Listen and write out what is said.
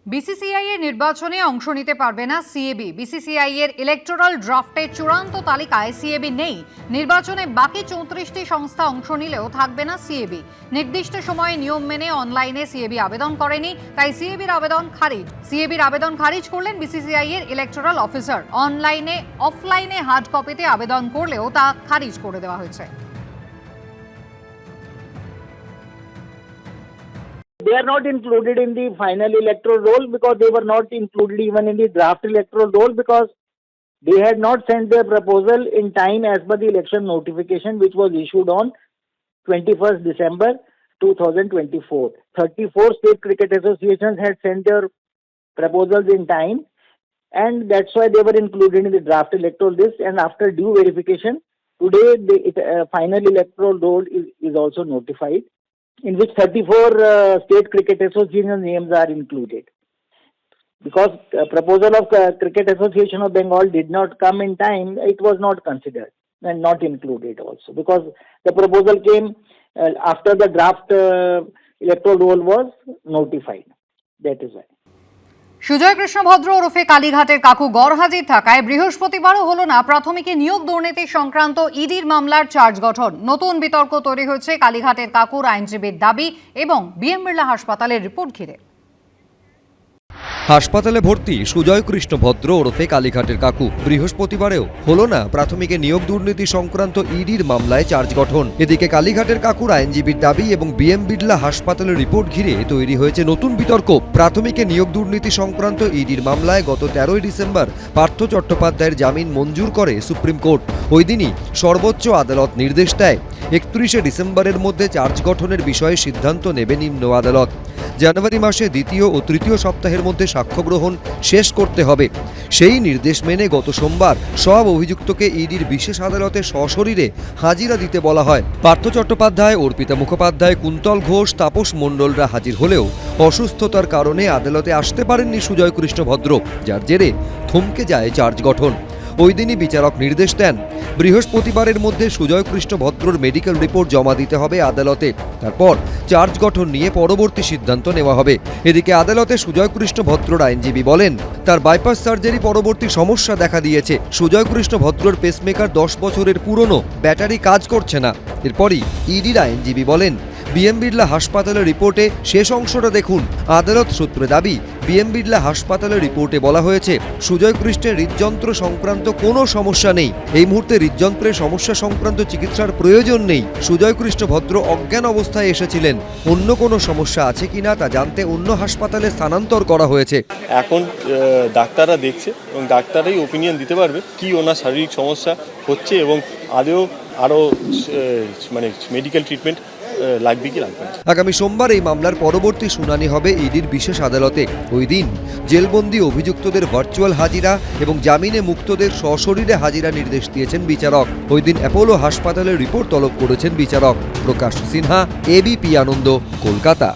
BCCI এর নির্বাচনে অংশ নিতে পারবে না সিএবি। বিসিসিআই এর ইলেকটোরাল ড্রাফটের চূড়ান্ত তালিকায় সিএবি নেই। নির্বাচনে বাকি 34টি সংস্থা অংশ নিলেও থাকবে না সিএবি। নির্দিষ্ট সময়ে নিয়ম মেনে অনলাইনে সিএবি আবেদন করেনি, তাই সিএবির আবেদন খারিজ। সিএবির আবেদন খারিজ করলেন বিসিসিআই এর ইলেকটোরাল অফিসার। অনলাইনে অফলাইনে হার্ড কপিতে আবেদন করলেও তা খারিজ করে দেওয়া হয়েছে। They are not included in the final electoral roll because they were not included even in the draft electoral roll because they had not sent their proposal in time as per the election notification which was issued on 21st December 2024. 34 state cricket associations had sent their proposals in time and that's why they were included in the draft electoral list, and after due verification, today the final electoral roll is also notified, in which 34 state cricket association names are included. Because proposal of Cricket Association of Bengal did not come in time, it was not considered and not included also. Because the proposal came after the draft electoral roll was notified. That is why. Sujoy Krishna ভদ্র ওরফে কালীঘাটের কাকু গড়হাজির থাকায় বৃহস্পতিবারও হলো না প্রাথমিকে নিয়োগ দুর্নীতি সংক্রান্ত ইডির মামলার চার্জ গঠন। নতুন বিতর্ক তৈরি হয়েছে কালীঘাটের কাকুর আইনজীবীর দাবি এবং বিএম বিড়লা হাসপাতালের রিপোর্ট ঘিরে। হাসপাতালে ভর্তি সুজয় কৃষ্ণ ভদ্র ওরফে কালীঘাটের কাকু। বৃহস্পতিবারেও হলো না প্রাথমিকে নিয়োগ দুর্নীতি সংক্রান্ত ইডির মামলায় চার্জ গঠন। এদিকে কালীঘাটের কাকুর আইনজীবীর দাবি এবং বিএম বিড়লা হাসপাতালের রিপোর্ট ঘিরে তৈরি হয়েছে নতুন বিতর্ক। প্রাথমিকে নিয়োগ দুর্নীতি সংক্রান্ত ইডির মামলায় গত 13 ডিসেম্বর পার্থ চট্টোপাধ্যায়ের জামিন মঞ্জুর করে সুপ্রিম কোর্ট। ওই দিনই সর্বোচ্চ আদালত নির্দেশ দেয় 31শে ডিসেম্বরের মধ্যে চার্জ গঠনের বিষয়ে সিদ্ধান্ত নেবে নিম্ন আদালত। জানুয়ারি মাসে দ্বিতীয় ও তৃতীয় সপ্তাহের মধ্যে সাক্ষ্য গ্রহণ শেষ করতে হবে। সেই নির্দেশ মেনে গত সোমবার সব অভিযুক্তকে ইডির বিশেষ আদালতে সশরীরে হাজিরা দিতে বলা হয়। পার্থ চট্টোপাধ্যায়, অর্পিতা মুখোপাধ্যায়, কুন্তল ঘোষ, তাপস মণ্ডলরা হাজির হলেও অসুস্থতার কারণে আদালতে আসতে পারেননি সুজয় কৃষ্ণ ভদ্র, যার জেরে থমকে যায় চার্জ গঠন। ওই দিনই বিচারক নির্দেশ দেন বৃহস্পতিবারের মধ্যে সুজয় কৃষ্ণ ভদ্রর মেডিকেল রিপোর্ট জমা দিতে হবে আদালতে। তারপর চার্জ গঠন নিয়ে পরবর্তী সিদ্ধান্ত নেওয়া হবে। এদিকে আদালতে সুজয় কৃষ্ণ ভদ্রর আইনজীবী বলেন, তার বাইপাস সার্জারি পরবর্তী সমস্যা দেখা দিয়েছে। সুজয় কৃষ্ণ ভদ্রর পেসমেকার 10 বছরের পুরনো, ব্যাটারি কাজ করছে না। এরপরই ইডির আইনজীবী বলেন, বিএম বিড়লা হাসপাতালের রিপোর্টে শেষ অংশটা দেখুন। আদালত সূত্রে দাবি, বিএম বিড়লা হাসপাতালের রিপোর্টে বলা হয়েছে সুজয় কৃষ্ণের হৃদযন্ত্র সংক্রান্ত কোনো সমস্যা নেই। এই মুহূর্তে হৃদযন্ত্রের সমস্যা সংক্রান্ত চিকিৎসার প্রয়োজন নেই। সুজয় কৃষ্ণ ভদ্র অজ্ঞান অবস্থায় এসেছিলেন। অন্য কোনো সমস্যা আছে কিনা তা জানতে অন্য হাসপাতালে স্থানান্তর করা হয়েছে। এখন ডাক্তাররা দেখছে এবং ডাক্তাররাই ওপিনিয়ন দিতে পারবে কি ওনার শারীরিক সমস্যা হচ্ছে এবং আরও মেডিকেল ট্রিটমেন্ট লাগবে কি লাগবে। আগামী সোমবার এই মামলার পরবর্তী শুনানি হবে ইডির বিশেষ আদালতে। ওই দিন জেলবন্দি অভিযুক্তদের ভার্চুয়াল হাজিরা এবং জামিনে মুক্তদের সশরীরে হাজিরা নির্দেশ দিয়েছেন বিচারক। ওই দিন অ্যাপোলো হাসপাতালের রিপোর্ট তলব করেছেন বিচারক। প্রকাশ সিনহা, এবিপি আনন্দ, কলকাতা।